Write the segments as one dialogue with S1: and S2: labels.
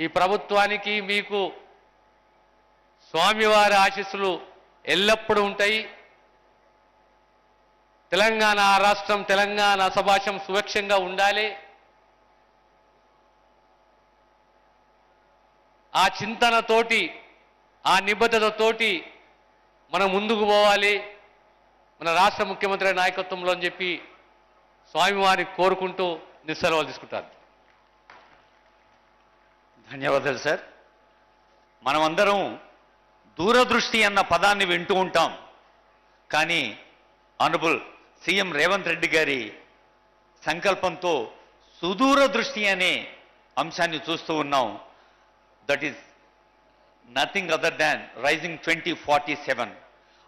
S1: ఈ ప్రభుత్వానికి మీకు స్వామివారి ఆశీస్సులు ఎల్లప్పుడూ ఉంటాయి. తెలంగాణ రాష్ట్రం, తెలంగాణ సభాషం సురక్షంగా ఉండాలి. ఆ చింతనతోటి, ఆ నిబద్ధతతోటి మనం ముందుకు పోవాలి మన రాష్ట్ర ముఖ్యమంత్రి నాయకత్వంలో అని చెప్పి స్వామివారిని కోరుకుంటూ నిస్సెలవులు తీసుకుంటారు.
S2: ధన్యవాదాలు సార్. మనమందరం దూరదృష్టి అన్న పదాన్ని వింటూ ఉంటాం, కానీ ఆనరబుల్ సీఎం రేవంత్ రెడ్డి గారి సంకల్పంతో సుదూర దృష్టి అనే అంశాన్ని చూస్తూ ఉన్నాం. That is nothing other than rising 2047.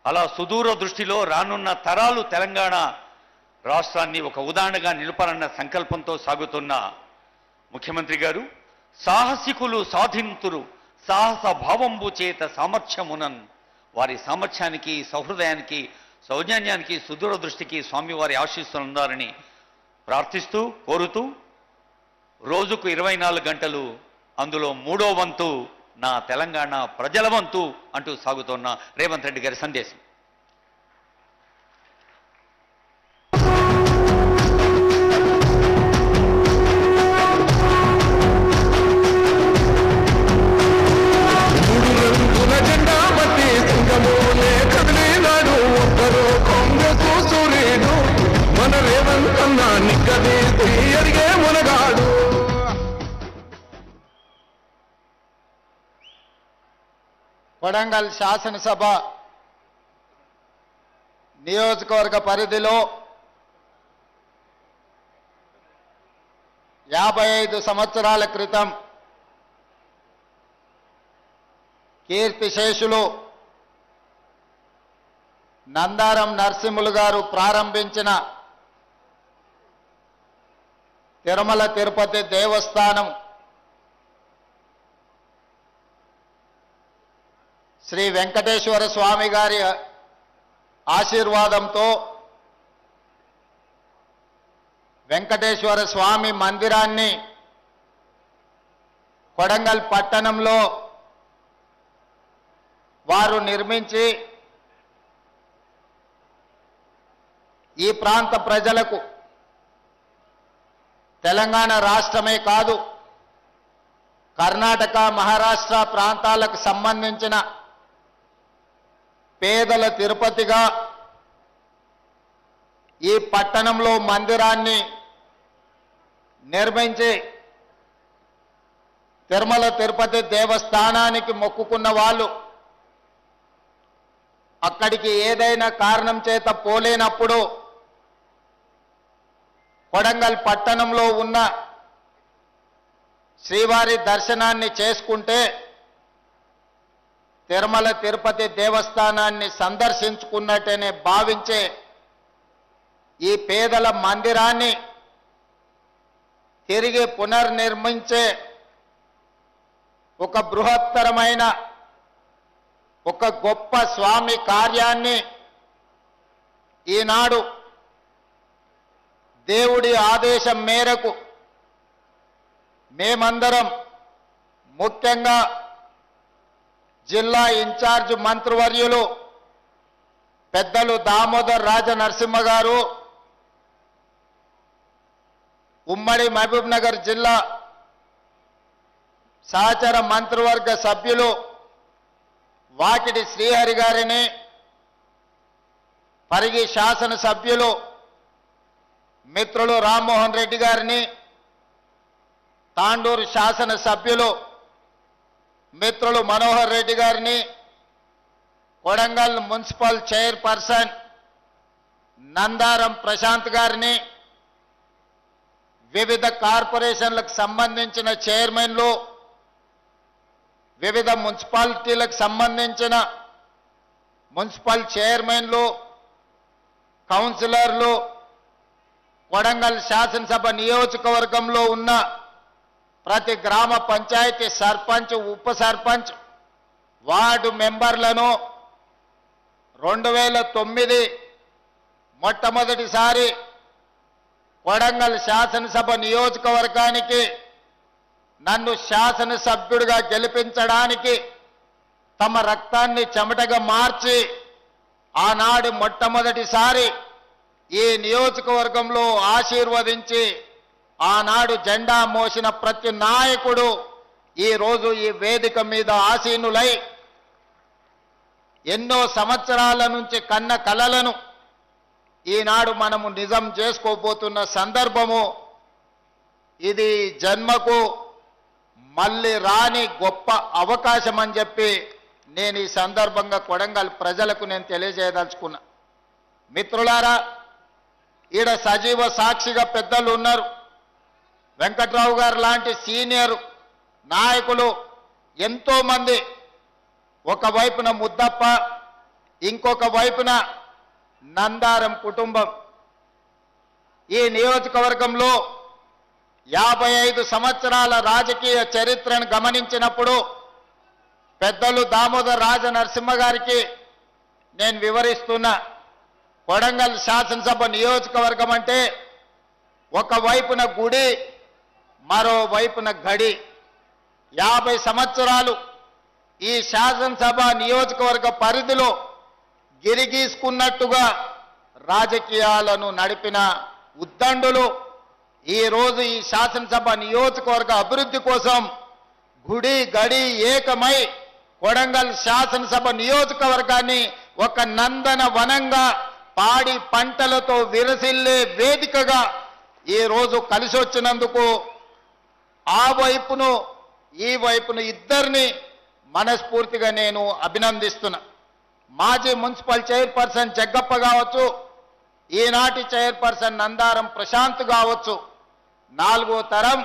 S2: అలా సుదూర దృష్టిలో రానున్న తరాలు తెలంగాణ రాష్ట్రాన్ని ఒక ఉదాహరణగా నిలపాలన్న సంకల్పంతో సాగుతున్న ముఖ్యమంత్రి గారు, సాహసికులు సాధింతురు సాహస భావంబు చేత సామర్థ్యమునన్. వారి సామర్థ్యానికి, సౌహృదయానికి, సౌజన్యానికి, సుదూర దృష్టికి స్వామివారి ఆశీస్సులు ఉండాలని ప్రార్థిస్తూ, కోరుతూ, రోజుకు 24 గంటలు అందులో 3వ వంతు నా తెలంగాణ ప్రజల వంతు అంటూ సాగుతున్న రేవంత్ రెడ్డి గారి సందేశం.
S3: కొడంగల్ శాసనసభ నియోజకవర్గ పరిధిలో 55 సంవత్సరాల క్రితం కీర్తిశేషులు నందారం నరసింహులు గారు ప్రారంభించిన తిరుమల తిరుపతి దేవస్థానం శ్రీ వెంకటేశ్వర స్వామి గారి ఆశీర్వాదంతో వెంకటేశ్వర స్వామి మందిరాన్ని కొడంగల్ పట్టణంలో వారు నిర్మించి ఈ ప్రాంత ప్రజలకు, తెలంగాణ రాష్ట్రమే కాదు కర్ణాటక, మహారాష్ట్ర ప్రాంతాలకు సంబంధించిన పేదల తిరుపతిగా ఈ పట్టణంలో మందిరాన్ని నిర్మించి తిరుమల తిరుపతి దేవస్థానానికి మొక్కుకున్న వాళ్ళు అక్కడికి ఏదైనా కారణం చేత పోలేనప్పుడు కొడంగల్ పట్టణంలో ఉన్న శ్రీవారి దర్శనాన్ని చేసుకుంటే తిరుమల తిరుపతి దేవస్థానాన్ని సందర్శించుకున్నట్టనే భావించే ఈ పేదల మందిరాన్ని తిరిగి పునర్నిర్మించే ఒక బృహత్తరమైన, ఒక గొప్ప స్వామి కార్యాన్ని ఈనాడు దేవుడి ఆదేశం మేరకు మేమందరం, ముఖ్యంగా జిల్లా ఇన్ఛార్జ్ మంత్రివర్యులు పెద్దలు దామోదర్ రాజ నరసింహ గారు, ఉమ్మడి మహబూబ్ నగర్ జిల్లా సహచర మంత్రివర్గ సభ్యులు వాకిడి శ్రీహరి గారిని, పరిగి శాసన సభ్యులు మిత్రులు రామ్మోహన్ రెడ్డి గారిని, తాండూరు శాసన సభ్యులు మిత్రులు మనోహర్ రెడ్డి గారిని, కొడంగల్ మున్సిపల్ చైర్పర్సన్ నందారం ప్రశాంత్ గారిని, వివిధ కార్పొరేషన్లకు సంబంధించిన చైర్మన్లు, వివిధ మున్సిపాలిటీలకు సంబంధించిన మున్సిపల్ చైర్మన్లు, కౌన్సిలర్లు, కొడంగల్ శాసనసభ నియోజకవర్గంలో ఉన్న ప్రతి గ్రామ పంచాయతీ సర్పంచ్, ఉప సర్పంచ్, వార్డు మెంబర్లను 2009 మొట్టమొదటిసారి కొడంగల్ శాసనసభ నియోజకవర్గానికి నన్ను శాసనసభ్యుడిగా గెలిపించడానికి తమ రక్తాన్ని చెమటగా మార్చి ఆనాడు మొట్టమొదటిసారి ఈ నియోజకవర్గంలో ఆశీర్వదించి ఆనాడు జెండా మోసిన ప్రతి నాయకుడు ఈరోజు ఈ వేదిక మీద ఆసీనులై ఎన్నో సంవత్సరాల నుంచి కన్న కలలను ఈనాడు మనము నిజం చేసుకోబోతున్న సందర్భము ఇది జన్మకు మళ్ళీ రాని గొప్ప అవకాశం అని చెప్పి నేను ఈ సందర్భంగా కొడంగల్ ప్రజలకు నేను తెలియజేయదలుచుకున్నా. మిత్రులారా, ఈడ సజీవ సాక్షిగా పెద్దలు ఉన్నారు. వెంకట్రావు గారు లాంటి సీనియర్ నాయకులు ఎంతో మంది, ఒకవైపున ముద్దప్ప, ఇంకొక వైపున నందారం కుటుంబం. ఈ నియోజకవర్గంలో 55 సంవత్సరాల రాజకీయ చరిత్రను గమనించినప్పుడు పెద్దలు దామోదర్ రాజ నరసింహ గారికి నేను వివరిస్తున్నా. కొడంగల్ శాసనసభ నియోజకవర్గం అంటే ఒకవైపున గుడి, మరోవైపున గడి. 50 సంవత్సరాలు ఈ శాసనసభ నియోజకవర్గ పరిధిలో గిరిగీసుకున్నట్టుగా రాజకీయాలను నడిపిన ఉద్దండులు ఈరోజు ఈ శాసనసభ నియోజకవర్గ అభివృద్ధి కోసం గుడి గడి ఏకమై కొడంగల్ శాసనసభ నియోజకవర్గాన్ని ఒక నందన వనంగా, పాడి పంటలతో విరసిల్లే వేదికగా ఈరోజు కలిసి వచ్చినందుకు ఆ వైపును ఈ వైపును ఇద్దరిని మనస్ఫూర్తిగా నేను అభినందిస్తున్నా. మాజీ మున్సిపల్ చైర్పర్సన్ జగ్గప్ప కావచ్చు, ఈనాటి చైర్పర్సన్ నందారం ప్రశాంత్ కావచ్చు, 4వ తరం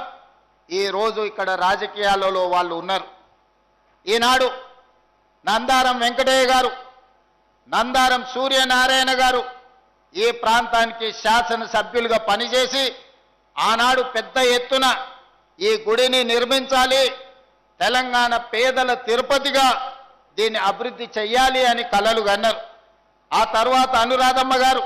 S3: ఈరోజు ఇక్కడ రాజకీయాలలో వాళ్ళు ఉన్నారు. ఈనాడు నందారం వెంకటయ్య గారు, నందారం సూర్యనారాయణ గారు ఈ ప్రాంతానికి శాసనసభ్యులుగా పనిచేసి ఆనాడు పెద్ద ఎత్తున ఈ గుడిని నిర్మించాలి, తెలంగాణ పేదల తిరుపతిగా దీన్ని అభివృద్ధి చెయ్యాలి అని కలలు కన్నారు. ఆ తర్వాత అనురాధమ్మ గారు